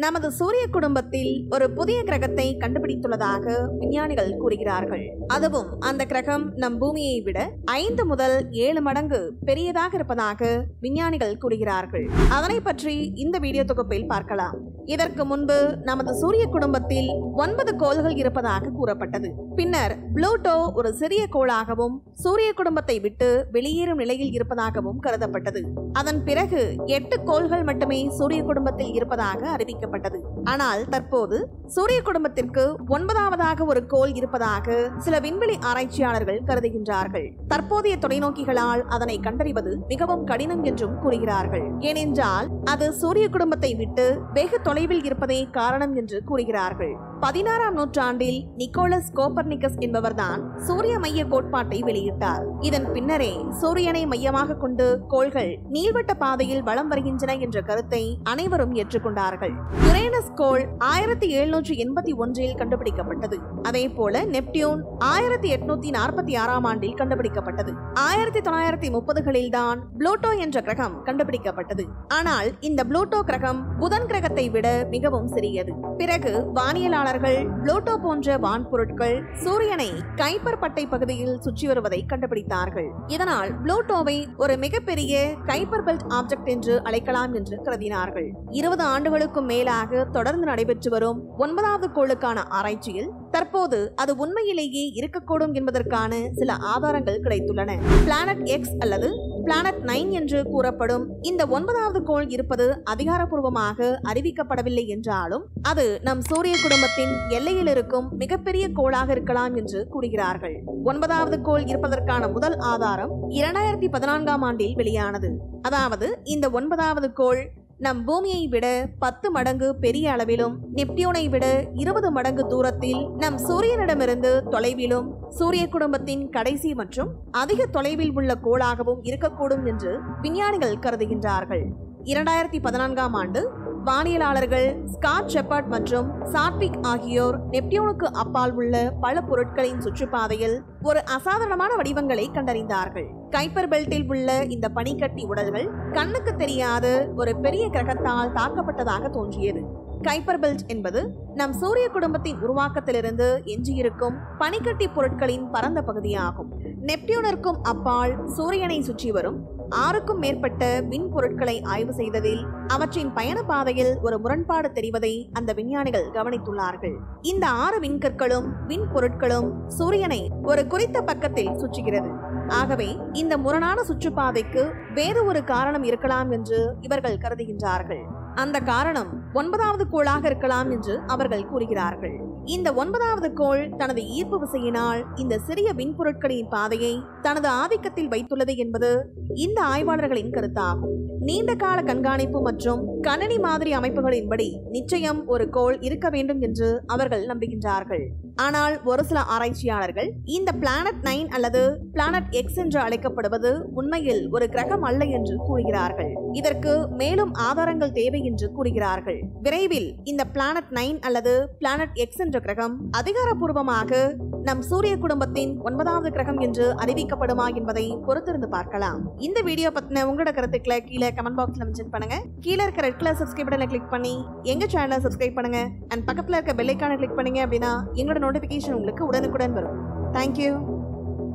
நமது சூரிய குடும்பத்தில் ஒரு புதிய கிரகத்தை கண்டுபிடித்துள்ளதாக விஞ்ஞானிகள் கூறுகிறார்கள். அதுவும் அந்த கிரகம் நம் பூமியை விட 5 முதல் 7 மடங்கு பெரியதாக இருப்பதாக விஞ்ஞானிகள் கூறுகிறார்கள். அதனை பற்றி இந்த வீடியோ தொகுப்பில் பார்க்கலாம். இதற்கு முன்பு நமது சூரிய குடும்பத்தில் 9 கோள்கள் இருப்பதாக கூறப்பட்டது. பின்னர் புளூட்டோ ஒரு சிறிய கோளாகவும் சூரிய குடும்பத்தை விட்டு வெளியேறும் நிலையில் இருப்பதாகவும் கருதப்பட்டது. அதன் பிறகு 8 கோள்கள் மட்டுமே சூரிய குடும்பத்தில் இருப்பதாக அறிவிக்கப்பட்டது. ஆனால் தற்போது சூரிய குடும்பத்திற்கு 9வதாக ஒரு கோள் இருப்பதாக சில விண்வெளி ஆராய்ச்சியாளர்கள் கருதுகின்றார்கள். தற்போதைய தொலைநோக்கிகளால் அதனை கண்டறிவது மிகவும் கடினம் என்றும் கூறுகிறார்கள். ஏனென்றால் அது சூரிய குடும்பத்தை விட்டு வெகு தொலைவில் இருப்பதே காரணம் என்று கூறுகிறார்கள். 16ஆம் நூற்றாண்டில் நிக்கோலஸ் கோப்பர்னிக்கஸ் என்பவர்தான் சூரிய மைய கோட்பாட்டை வெளியிட்டார். இதன் பின்னரே சூரியனை மையமாக கொண்டு கோள்கள் நீள்வட்ட பாதையில் வலம் வருகின்றன என்ற கருத்தை அனைவரும் ஏற்றுக்கொண்டார்கள். யுரேனஸ் கோள் 1781இல் கண்டுபிடிக்கப்பட்டது. அதே போல நெப்டியூன் 1846ஆம் ஆண்டில் கண்டுபிடிக்கப்பட்டது. 1930களில் தான் புளூட்டோ என்ற கிரகம் கண்டுபிடிக்கப்பட்டது. ஆனால் இந்த புளூட்டோ கிரகம் புதன் கிரகத்தை விட மிகவும் சிறியது. பிறகு வானியலாளர்கள் புளூட்டோ போன்ற வான்பொருட்கள் சூரியனை கைப்பர் பட்டை பகுதியில் சுற்றி வருவதை கண்டுபிடித்தார்கள். இதனால் புளூட்டோவை ஒரு மிகப்பெரிய கைப்பர் பெல்ட் ஆப்ஜெக்ட் என்று அழைக்கலாம் என்று கருதினார்கள். 20 ஆண்டுகளுக்கும் மேலாக தொடர்ந்து நடைபெற்று வரும் 9வது கோளுக்கான ஆராய்ச்சியில் தற்போது அது உண்மையிலேயே இருக்கக்கூடும் என்பதற்கான சில ஆதாரங்கள் கிடைத்துள்ளன. பிளானட் எக்ஸ் அல்லது பிளானட் 9 என்று கூறப்படும் இந்த 9வது கோள் இருப்பது அதிகாரப்பூர்வமாக அறிவிக்கப்படவில்லை என்றாலும் அது நம் சூரிய குடும்பத்தின் எல்லையில் இருக்கும் மிகப்பெரிய கோளாக இருக்கலாம் என்று கூறுகிறார்கள். 9வது கோள் இருப்பதற்கான முதல் ஆதாரம் 2014ஆம் ஆண்டில் வெளியானது. அதாவது இந்த 9வது கோள் நம் பூமியை விட 10 மடங்கு பெரிய அளவிலும் நெப்டியூனை விட 20 மடங்கு தூரத்தில் நம் சூரியனிடமிருந்து தொலைவிலும் சூரிய குடும்பத்தின் கடைசி மற்றும் அதிக தொலைவில் உள்ள கோளாகவும் இருக்கக்கூடும் என்று விஞ்ஞானிகள் கருதுகின்றார்கள். 2014ஆம் ஆண்டு வானியலாளர்கள் ஸ்காட் ஷெப்பர்ட் மற்றும் சாட்விக் ஆகியோர் நெப்டியூனுக்கு அப்பால் உள்ள பல பொருட்களின் சுற்றுப்பாதையில் ஒரு அசாதாரணமான வடிவங்களை கண்டறிந்தார்கள். கைப்பர் பெல்ட்டில் உள்ள இந்த பனிக்கட்டி உடல்கள் கண்ணுக்கு தெரியாத ஒரு பெரிய கிரகத்தால் தாக்கப்பட்டதாக தோன்றியது. கைப்பர் பெல்ட் என்பது நம் சூரிய குடும்பத்தின் உருவாக்கத்திலிருந்து எஞ்சியிருக்கும் பனிக்கட்டி பொருட்களின் பரந்த பகுதியாகும். நெப்டியூனிற்கும் அப்பால் சூரியனை சுற்றி வரும் 6க்கும் மேற்பட்ட விண் பொருட்களை ஆய்வு செய்ததில் அவற்றின் பயண பாதையில் ஒரு முரண்பாடு தெரிவதை அந்த விஞ்ஞானிகள் கவனித்துள்ளார்கள். இந்த 6 விண்கற்களும் விண் பொருட்களும் சூரியனை ஒரு குறித்த பக்கத்தில் சுற்றுகிறது. ஆகவே இந்த முரணான சுற்றுப்பாதைக்கு வேறு ஒரு காரணம் இருக்கலாம் என்று இவர்கள் கருதுகின்றார்கள். அந்த காரணம் 9வது கோளாக இருக்கலாம் என்று அவர்கள் கூறுகிறார்கள். இந்த 9வது கோள் தனது ஈர்ப்பு விசையினால் இந்த சிறிய விண்பொருட்களின் பாதையை தனது ஆதிக்கத்தில் வைத்துள்ளது என்பது இந்த ஆய்வாளர்களின் கருத்தாகும். நீண்ட கால கண்காணிப்பு மற்றும் கணினி மாதிரி அமைப்புகளின்படி நிச்சயம் ஒரு கோள் இருக்க வேண்டும் என்று அவர்கள் நம்புகின்றார்கள். ஆனால் ஒரு சில ஆராய்ச்சியாளர்கள் இந்த பிளானட் 9 அல்லது பிளானட் எக்ஸ் என்று அழைக்கப்படுவது உண்மையில் ஒரு கிரகம் அல்ல என்று கூறுகிறார்கள். இதற்கு மேலும் ஆதாரங்கள் தேவை என்று கூறுகிறார்கள். விரைவில் இந்த பிளானட் 9 அல்லது பிளானட் எக்ஸ் என்ற கிரகம் அதிகாரப்பூர்வமாக நம் சூரிய குடும்பத்தின் 9வது கிரகம் என்று அறிவிக்கப்படுமா என்பதை பொறுத்திருந்து பார்க்கலாம். இந்த வீடியோ பத்தின உங்களோட கருத்துக்களை கீழே கமெண்ட் பாக்ஸ்ல மென்ஷன் பண்ணுங்க. கீழே இருக்க ரெட் கலர் சப்ஸ்கிரைப் பட்டனை கிளிக் பண்ணி எங்க சேனலை சப்ஸ்கிரைப் பண்ணுங்க. அண்ட் பக்கத்துல இருக்க பெல் ஐகானை கிளிக் பண்ணீங்க அப்படின்னா எங்களோட நோட்டிபிகேஷன் உங்களுக்கு உடனுக்குடன் வரும். தேங்க்யூ.